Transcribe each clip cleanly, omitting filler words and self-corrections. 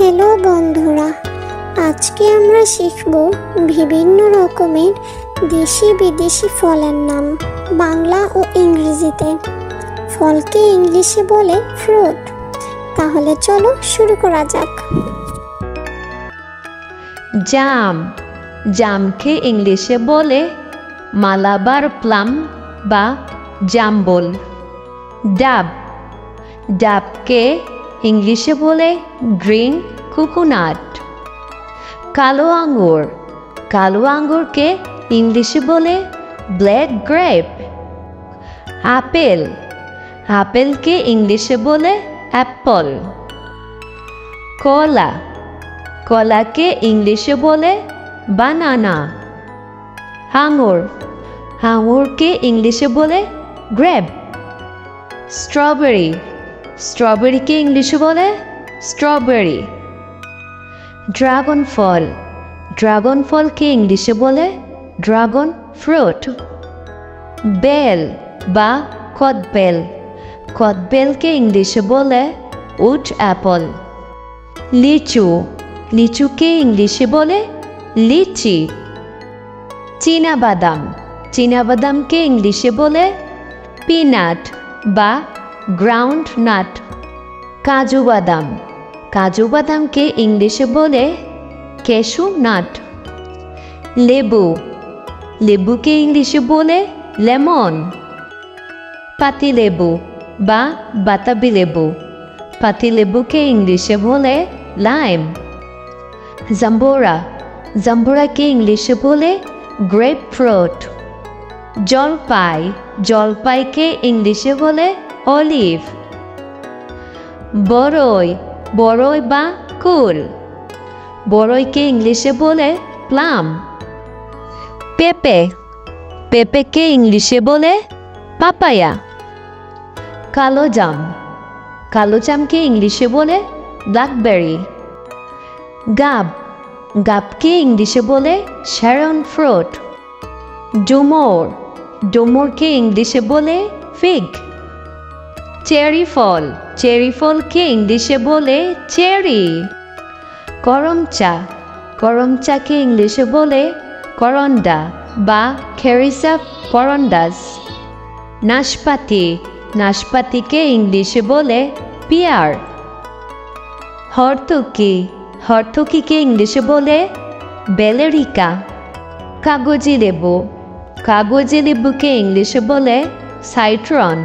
Hello বন্ধুরা, আজকে আমরা শিখব বিভিন্ন রকমের দেশি বিদেশি ফলের নাম বাংলা ও ইংরেজিতে। ফলকে ইংলিশে বলে ফ্রুট। তাহলে চলো শুরু করা যাক। জাম, জামকে ইংলিশে বলে মালাবার প্লাম বা জাম্বল। ডাব, ডাবকে ইংলিশে বলে গ্রিন কোকোনাট। কালো আঙ্গুর, কালো আঙ্গুরকে ইংলিশে বলে ব্ল্যাক গ্রেপ। আপেল, আপেলকে ইংলিশে বলে অ্যাপল। কলা, কলাকে ইংলিশে বলে বানানা। আঙুর, আঙুরকে ইংলিশে বলে গ্রেপ। স্ট্রবেরি, স্ট্রবেরিকে ইংলিশে বলে স্ট্রবেরি। ড্রাগন ফল, ড্রাগন ফলকে ইংলিশে বলে ড্রাগন ফ্রুট। বেল বা কদবেল, কদবেলকে ইংলিশে বলে উড অ্যাপল। লিচু, লিচুকে ইংলিশে বলে লিচি। চীনাবাদাম, চীনাবাদামকে ইংলিশে বলে পিনাট বা গ্রাউন্ড নাট। কাজু বাদাম, কাজু বাদামকে ইংলিশে বলে ক্যাশু নাট। লেবু, লেবুকে ইংলিশে বলে লেমন। পাতিলেবু বা বাতাবি লেবু, পাতিলেবুকে ইংলিশে বলে লাইম। জাম্বুরা, জাম্বুরাকে ইংলিশে বলে গ্রেপ ফ্রুট। জলপাই, জলপাইকে ইংলিশে বলে অলিভ। বরই, বরই বা কুল, বরইকে ইংলিশে বলে প্লাম। পেঁপে, পেঁপেকে ইংলিশে বলে পাপায়া। কালো জাম, কালো জামকে ইংলিশে বলে ব্ল্যাকবেরি। গাব, গাবকে ইংলিশে বলে শ্যারন ফ্রুট। ডুমুর, ডুমুরকে ইংলিশে বলে ফিগ। চেরি ফল, চেরি ফলকে ইংলিশে বলে চেরি। করমচা, করমচাকে ইংলিশে বলে করন্ডা বা খেরিসা করন্ডাস। নাশপাতি, নাশপাতিকে ইংলিশে বলে পিয়ার। হরতকি, হরতকিকে ইংলিশে বলে বেলেরিকা। কাগজি লেবু, কাগজি লেবুকে ইংলিশে বলে সাইট্রন।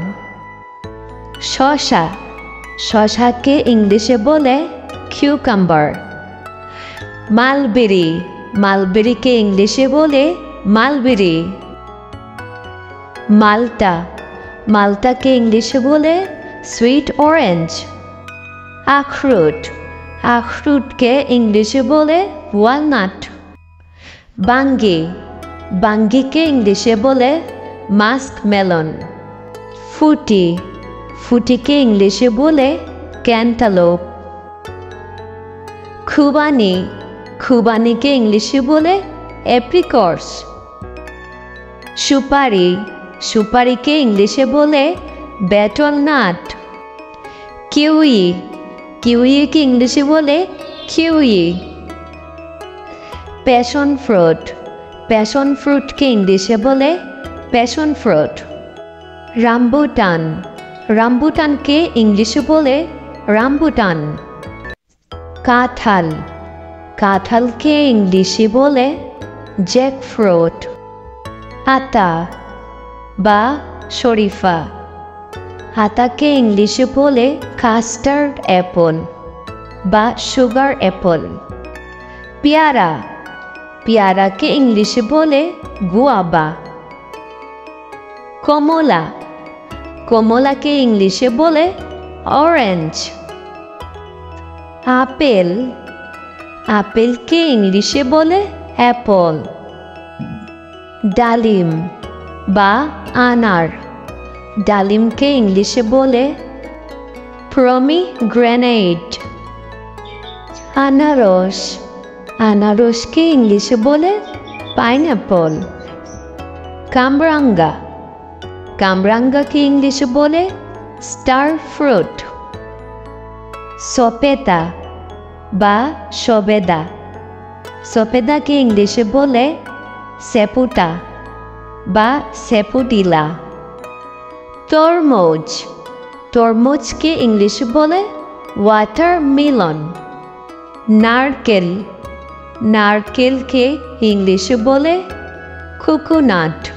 শসা, শসাকে ইংলিশে বলে কিউকাম্বার। মালবেরি, মালবেরিকে ইংলিশে বলে মালবেরি। মালটা, মালটাকে ইংলিশে বলে সুইট অরেঞ্জ। আখরুট, আখরুটকে ইংলিশে বলে ওয়ালনাট। বাঙ্গি, বাঙ্গিকে ইংলিশে বলে মাস্ক মেলন। ফুটি, ফুটিকে ইংলিশে বলে ক্যান্টালোপ। খুবানি, খুবানিকে ইংলিশে বলে অ্যাপ্রিকটস। সুপারি, সুপারিকে ইংলিশে বলে বেটল নাট। কিউই, কিউইকে ইংলিশে বলে কিউই। প্যাশন ফ্রুট, প্যাশন ফ্রুটকে ইংলিশে বলে প্যাশন ফ্রুট। রামবুটান, রামবুটানকে ইংলিশে বলে রামবুটান। কাঁঠাল, কাঁঠালকে ইংলিশে বলে জ্যাকফ্রুট। আতা বা শরীফা, আতাকে ইংলিশে বলে কাস্টার্ড অ্যাপল বা সুগার অ্যাপল। পেয়ারা, পেয়ারাকে ইংলিশে বলে গুয়াবা। কমলা, কমলাকে ইংলিশে বলে অরেঞ্জ। আপেল, আপেলকে ইংলিশে বলে অ্যাপল। ডালিম বা আনার, ডালিমকে ইংলিশে বলে প্রমিগ্রেনেট। আনারস, আনারসকে ইংলিশে বলে পাইনঅ্যাপল। কামরাঙ্গা, কামরাঙ্গাকে ইংলিশে বলে স্টার ফ্রুট। সপেতা, বা সবেদা। সবেদাকে ইংলিশে বলে সেপুটা বা সেপুটিলা। তরমুজ, তরমুজকে ইংলিশে বলে ওয়াটারমেলন। নারকেল, নারকেলকে ইংলিশে বলে কোকোনাট।